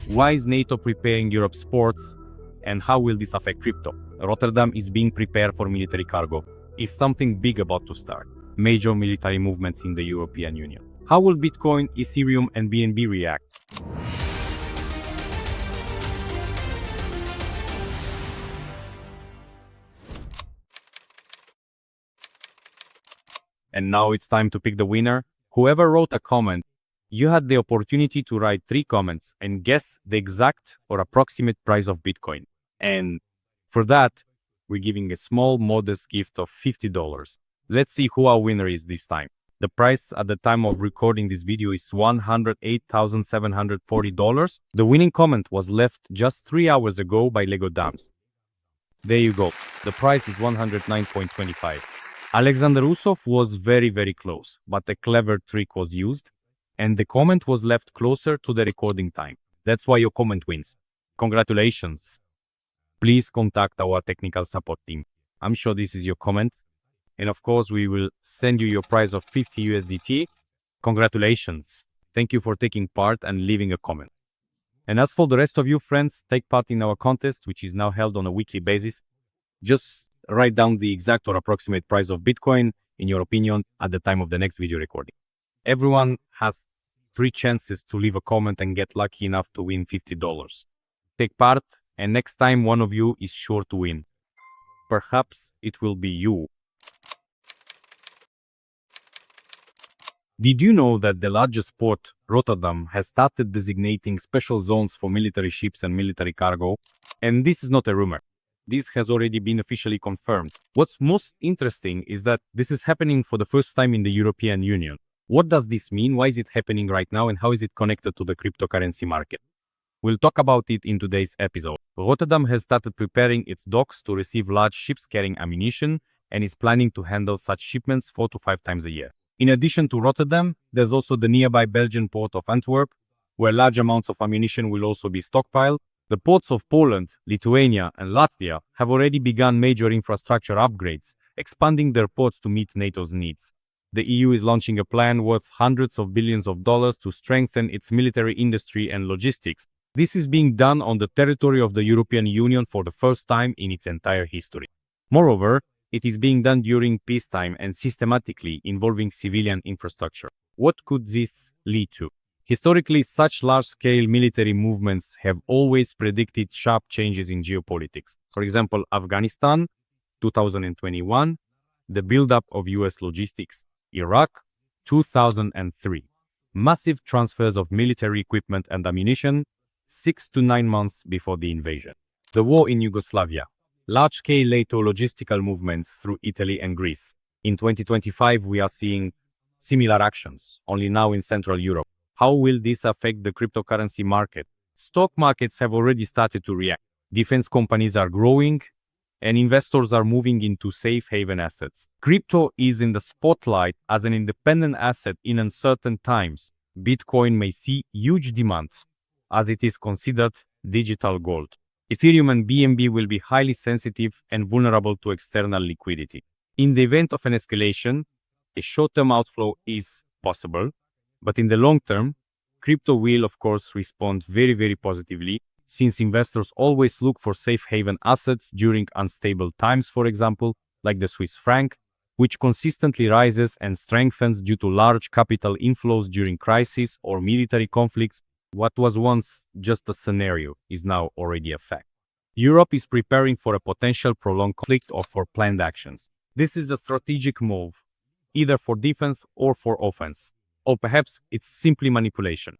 Why is NATO preparing Europe's ports? And how will this affect crypto? Rotterdam is being prepared for military cargo. Is something big about to start? Major military movements in the European Union. How will Bitcoin, Ethereum, and BNB react? And now it's time to pick the winner. Whoever wrote a comment, you had the opportunity to write 3 comments and guess the exact or approximate price of Bitcoin. And for that, we're giving a small, modest gift of $50. Let's see who our winner is this time. The price at the time of recording this video is $108,740. The winning comment was left just 3 hours ago by Lego Dams. There you go. The price is $109.25. Alexander Usov was very close, but a clever trick was used, and the comment was left closer to the recording time. That's why your comment wins. Congratulations. Please contact our technical support team. I'm sure this is your comment. And of course, we will send you your prize of 50 USDT. Congratulations. Thank you for taking part and leaving a comment. And as for the rest of you friends, take part in our contest, which is now held on a weekly basis. Just write down the exact or approximate price of Bitcoin, in your opinion, at the time of the next video recording. Everyone has 3 chances to leave a comment and get lucky enough to win $50. Take part, and next time one of you is sure to win. Perhaps it will be you. Did you know that the largest port, Rotterdam, has started designating special zones for military ships and military cargo? And this is not a rumor. This has already been officially confirmed. What's most interesting is that this is happening for the first time in the European Union. What does this mean? Why is it happening right now? And how is it connected to the cryptocurrency market? We'll talk about it in today's episode. Rotterdam has started preparing its docks to receive large ships carrying ammunition and is planning to handle such shipments 4 to 5 times a year. In addition to Rotterdam, there's also the nearby Belgian port of Antwerp, where large amounts of ammunition will also be stockpiled. The ports of Poland, Lithuania, and Latvia have already begun major infrastructure upgrades, expanding their ports to meet NATO's needs. The EU is launching a plan worth hundreds of billions of dollars to strengthen its military industry and logistics. This is being done on the territory of the European Union for the first time in its entire history. Moreover, it is being done during peacetime and systematically involving civilian infrastructure. What could this lead to? Historically, such large-scale military movements have always predicted sharp changes in geopolitics. For example, Afghanistan, 2021, the build-up of US logistics. Iraq, 2003, massive transfers of military equipment and ammunition, 6 to 9 months before the invasion. The war in Yugoslavia, large-scale NATO logistical movements through Italy and Greece. In 2025, we are seeing similar actions, only now in Central Europe. How will this affect the cryptocurrency market? Stock markets have already started to react. Defense companies are growing, and investors are moving into safe haven assets. Crypto is in the spotlight as an independent asset in uncertain times. Bitcoin may see huge demand, as it is considered digital gold. Ethereum and BNB will be highly sensitive and vulnerable to external liquidity. In the event of an escalation, a short-term outflow is possible. But in the long term, crypto will of course respond very positively, since investors always look for safe haven assets during unstable times, for example, like the Swiss franc, which consistently rises and strengthens due to large capital inflows during crises or military conflicts. What was once just a scenario is now already a fact. Europe is preparing for a potential prolonged conflict or for planned actions. This is a strategic move, either for defense or for offense. Or perhaps it's simply manipulation.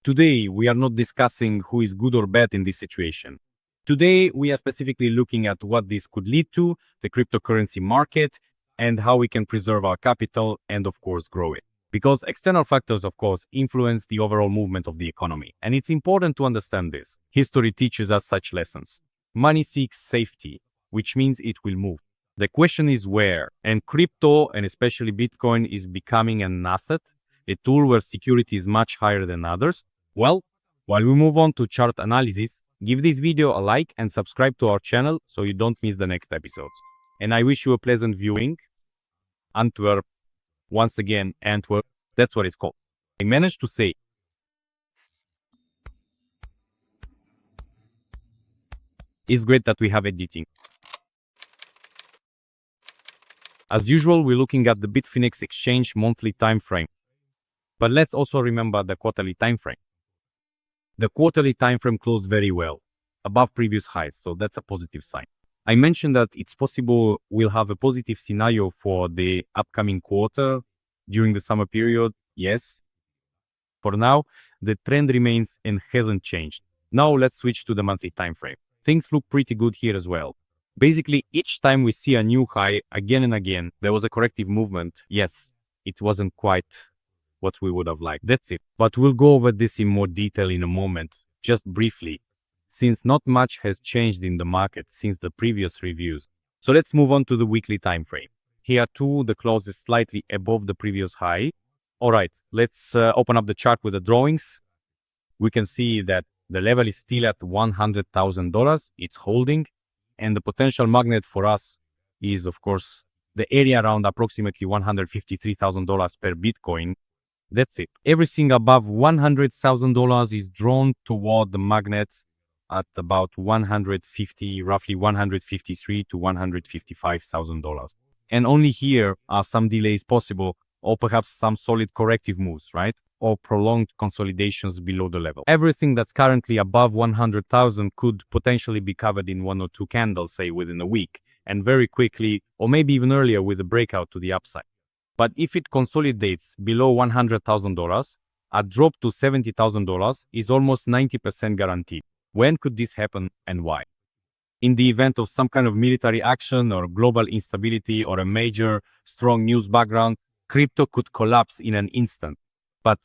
Today, we are not discussing who is good or bad in this situation. Today, we are specifically looking at what this could lead to, the cryptocurrency market, and how we can preserve our capital and, of course, grow it. Because external factors, of course, influence the overall movement of the economy. And it's important to understand this. History teaches us such lessons. Money seeks safety, which means it will move. The question is where, and crypto, and especially Bitcoin, is becoming an asset, a tool where security is much higher than others. Well, while we move on to chart analysis, give this video a like and subscribe to our channel so you don't miss the next episodes. And I wish you a pleasant viewing. Antwerp, once again, Antwerp, that's what it's called. I managed to say It's great that we have editing. As usual, we're looking at the Bitfinex exchange monthly time frame. But let's also remember the quarterly time frame. The quarterly time frame closed very well, above previous highs, so that's a positive sign. I mentioned that it's possible we'll have a positive scenario for the upcoming quarter during the summer period. Yes. For now, the trend remains and hasn't changed. Now let's switch to the monthly time frame. Things look pretty good here as well. Basically, each time we see a new high again and again, there was a corrective movement. Yes, it wasn't quite what we would have liked. That's it. But we'll go over this in more detail in a moment, just briefly, since not much has changed in the market since the previous reviews. So let's move on to the weekly time frame. Here too, the close is slightly above the previous high. Alright, let's open up the chart with the drawings. We can see that the level is still at $100,000. It's holding. And the potential magnet for us is, of course, the area around approximately $153,000 per Bitcoin. That's it. Everything above $100,000 is drawn toward the magnets at about roughly $153,000 to $155,000. And only here are some delays possible, or perhaps some solid corrective moves, right? Or prolonged consolidations below the level. Everything that's currently above 100,000 could potentially be covered in one or two candles, say within a week, and very quickly, or maybe even earlier with a breakout to the upside. But if it consolidates below $100,000, a drop to $70,000 is almost 90% guaranteed. When could this happen and why? In the event of some kind of military action or global instability or a major, strong news background, crypto could collapse in an instant. But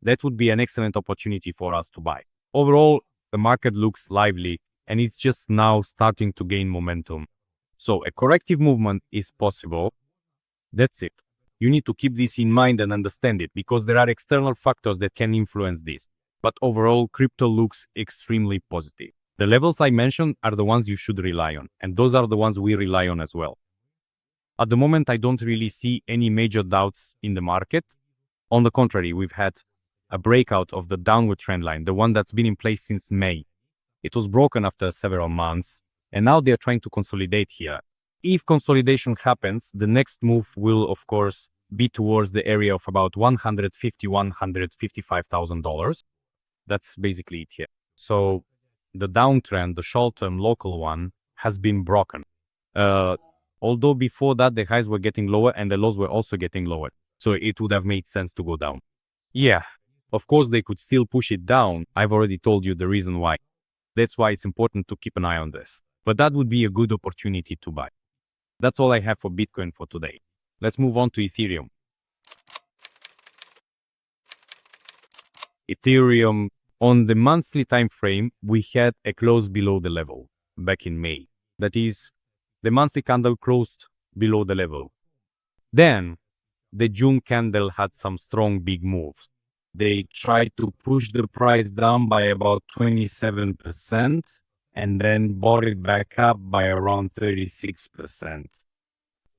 that would be an excellent opportunity for us to buy. Overall, the market looks lively and it's just now starting to gain momentum. So a corrective movement is possible. That's it. You need to keep this in mind and understand it because there are external factors that can influence this. But overall, crypto looks extremely positive. The levels I mentioned are the ones you should rely on, and those are the ones we rely on as well. At the moment, I don't really see any major doubts in the market. On the contrary, we've had a breakout of the downward trend line, the one that's been in place since May. It was broken after several months, and now they're trying to consolidate here. If consolidation happens, the next move will, of course, be towards the area of about $150,000, $155,000. That's basically it here. So the downtrend, the short-term local one, has been broken. Although before that, the highs were getting lower and the lows were also getting lower. So it would have made sense to go down. Yeah, of course they could still push it down. I've already told you the reason why. That's why it's important to keep an eye on this. But that would be a good opportunity to buy. That's all I have for Bitcoin for today. Let's move on to Ethereum. Ethereum, on the monthly time frame, we had a close below the level back in May. That is, the monthly candle closed below the level. Then, the June candle had some strong big moves. They tried to push the price down by about 27% and then bought it back up by around 36%.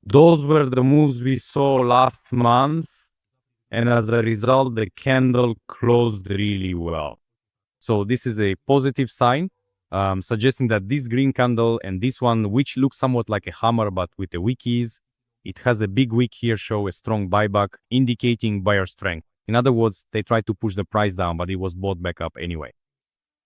Those were the moves we saw last month, and as a result, the candle closed really well. So this is a positive sign, suggesting that this green candle and this one, which looks somewhat like a hammer but with a wickies, it has a big wick here, show a strong buyback, indicating buyer strength. In other words, they tried to push the price down, but it was bought back up anyway.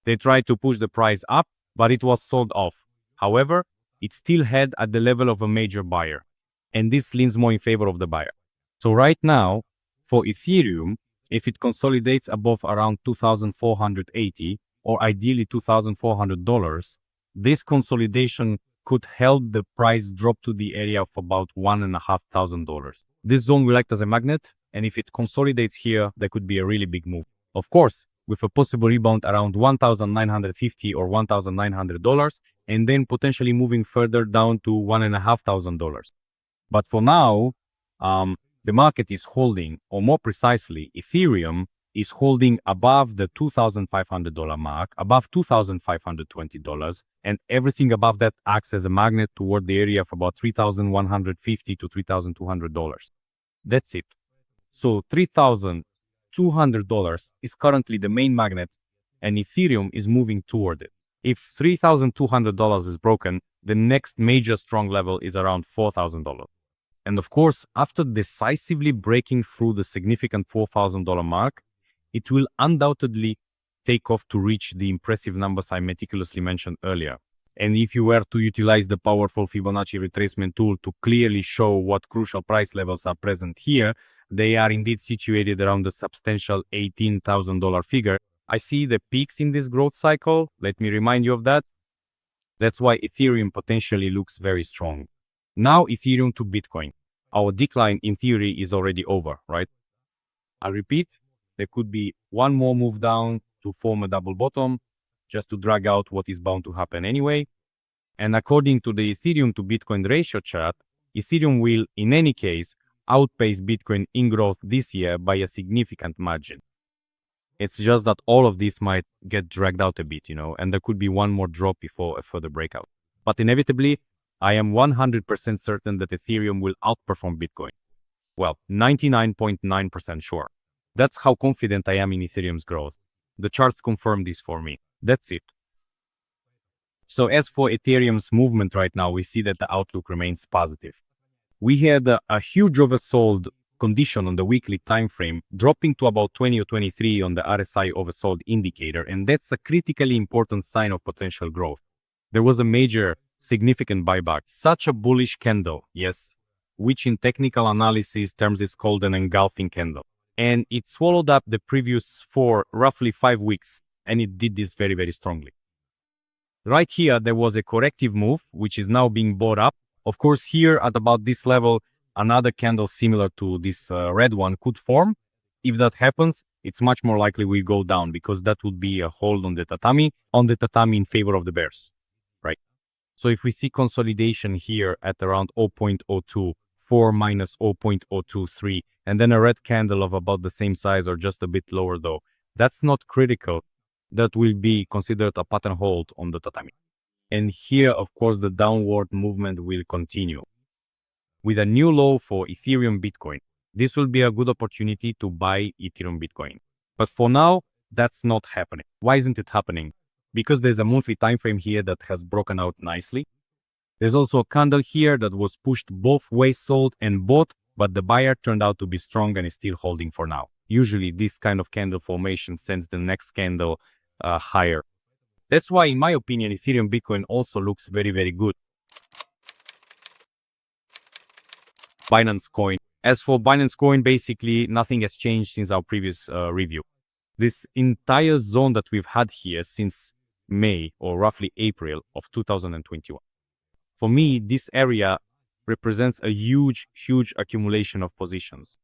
They tried to push the price up, but it was sold off. However, it still had at the level of a major buyer, and this leans more in favor of the buyer. So right now, for Ethereum, if it consolidates above around $2,480 or ideally $2,400, this consolidation could help the price drop to the area of about $1,500. This zone we liked as a magnet, and if it consolidates here, that could be a really big move. Of course, with a possible rebound around $1,950 or $1,900, and then potentially moving further down to $1,500. But for now, the market is holding, or more precisely, Ethereum is holding above the $2,500 mark, above $2,520, and everything above that acts as a magnet toward the area of about $3,150 to $3,200. That's it. So $3,200 is currently the main magnet, and Ethereum is moving toward it. If $3,200 is broken, the next major strong level is around $4,000. And of course, after decisively breaking through the significant $4,000 mark, it will undoubtedly take off to reach the impressive numbers I meticulously mentioned earlier. And if you were to utilize the powerful Fibonacci retracement tool to clearly show what crucial price levels are present here, they are indeed situated around the substantial $18,000 figure. I see the peaks in this growth cycle. Let me remind you of that. That's why Ethereum potentially looks very strong. Now Ethereum to Bitcoin. Our decline in theory is already over, right? I repeat, there could be one more move down to form a double bottom, just to drag out what is bound to happen anyway. And according to the Ethereum to Bitcoin ratio chart, Ethereum will, in any case, outpace Bitcoin in growth this year by a significant margin. It's just that all of this might get dragged out a bit, and there could be one more drop before a further breakout. But inevitably, I am 100% certain that Ethereum will outperform Bitcoin. Well, 99.9% sure. That's how confident I am in Ethereum's growth. The charts confirm this for me. That's it. So as for Ethereum's movement right now, we see that the outlook remains positive. We had a huge oversold condition on the weekly time frame, dropping to about 20 or 23 on the RSI oversold indicator, and that's a critically important sign of potential growth. There was a major, significant buyback, such a bullish candle, yes, which in technical analysis terms is called an engulfing candle. And it swallowed up the previous for roughly 5 weeks, and it did this very, very strongly. Right here, there was a corrective move, which is now being bought up. Of course, here at about this level, another candle similar to this red one could form. If that happens, it's much more likely we go down, because that would be a hold on the tatami in favor of the bears, right? So if we see consolidation here at around 0.02, 4 minus 0.023, and then a red candle of about the same size or just a bit lower though, that's not critical. That will be considered a pattern hold on the tatami. And here, of course, the downward movement will continue. With a new low for Ethereum Bitcoin, this will be a good opportunity to buy Ethereum Bitcoin. But for now, that's not happening. Why isn't it happening? Because there's a monthly time frame here that has broken out nicely. There's also a candle here that was pushed both ways, sold and bought, but the buyer turned out to be strong and is still holding for now. Usually this kind of candle formation sends the next candle higher. That's why, in my opinion, Ethereum Bitcoin also looks very, very good. Binance Coin. As for Binance Coin, basically nothing has changed since our previous review. This entire zone that we've had here since May or roughly April of 2021. For me, this area represents a huge, huge accumulation of positions.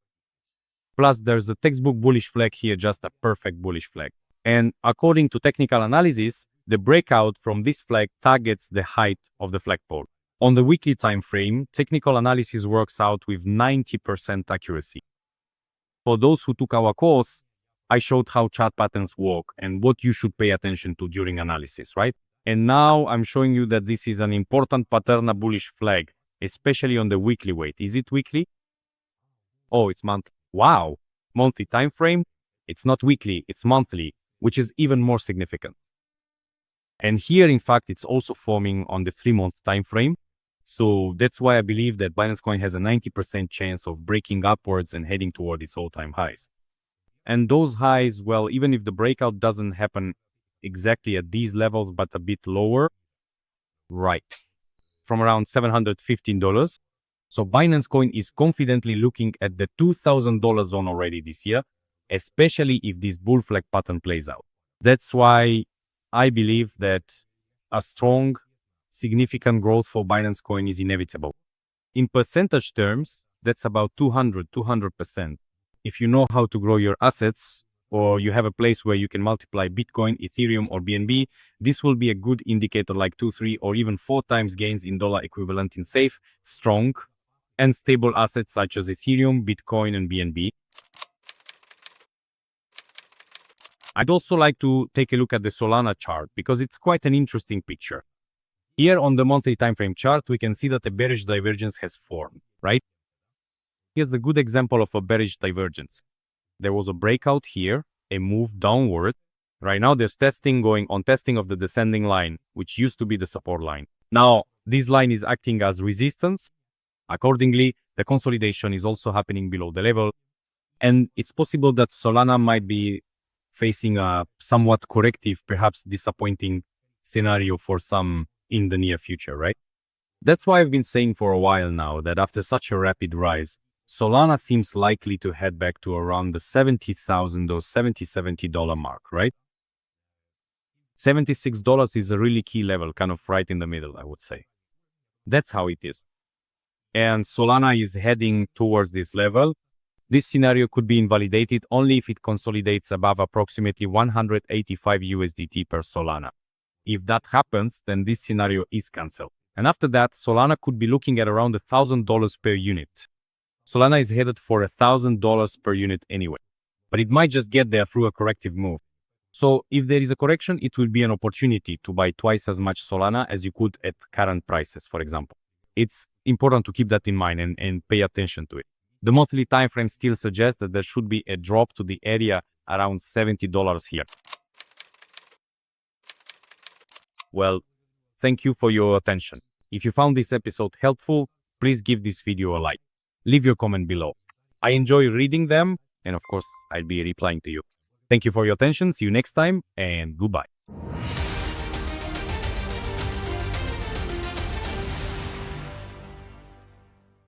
Plus, there's a textbook bullish flag here, just a perfect bullish flag. And according to technical analysis, the breakout from this flag targets the height of the flagpole. On the weekly time frame, technical analysis works out with 90% accuracy. For those who took our course, I showed how chart patterns work and what you should pay attention to during analysis, right? And now I'm showing you that this is an important pattern bullish flag, especially on the weekly weight. Is it weekly? Oh, it's monthly. Wow! Monthly time frame? It's not weekly, it's monthly, which is even more significant. And here, in fact, it's also forming on the 3-month time frame. So that's why I believe that Binance Coin has a 90% chance of breaking upwards and heading toward its all-time highs. And those highs, well, even if the breakout doesn't happen exactly at these levels, but a bit lower, right, from around $715. So Binance Coin is confidently looking at the $2,000 zone already this year, especially if this bull flag pattern plays out. That's why I believe that a strong, significant growth for Binance Coin is inevitable. In percentage terms, that's about 200%. If you know how to grow your assets, or you have a place where you can multiply Bitcoin, Ethereum, or BNB, this will be a good indicator, like 2, 3, or even 4 times gains in dollar equivalent in safe, strong, and stable assets such as Ethereum, Bitcoin, and BNB. I'd also like to take a look at the Solana chart because it's quite an interesting picture. Here on the monthly time frame chart, we can see that a bearish divergence has formed, right? Here's a good example of a bearish divergence. There was a breakout here, a move downward, Right now, there's going on testing of the descending line, which used to be the support line. Now, this line is acting as resistance. Accordingly, the consolidation is also happening below the level. And it's possible that Solana might be facing a somewhat corrective, perhaps disappointing scenario for some in the near future, right? That's why I've been saying for a while now that after such a rapid rise, Solana seems likely to head back to around the $70,000 or $70 mark, right? $76 is a really key level, kind of right in the middle, I would say. That's how it is. And Solana is heading towards this level. This scenario could be invalidated only if it consolidates above approximately 185 USDT per Solana. If that happens, then this scenario is cancelled. And after that, Solana could be looking at around $1,000 per unit. Solana is headed for $1,000 per unit anyway, but it might just get there through a corrective move. So if there is a correction, it will be an opportunity to buy twice as much Solana as you could at current prices, for example. It's important to keep that in mind and pay attention to it. The monthly time frame still suggests that there should be a drop to the area around $70 here. Well, thank you for your attention. If you found this episode helpful, please give this video a like. Leave your comment below. I enjoy reading them, and of course, I'll be replying to you. Thank you for your attention. See you next time, and goodbye.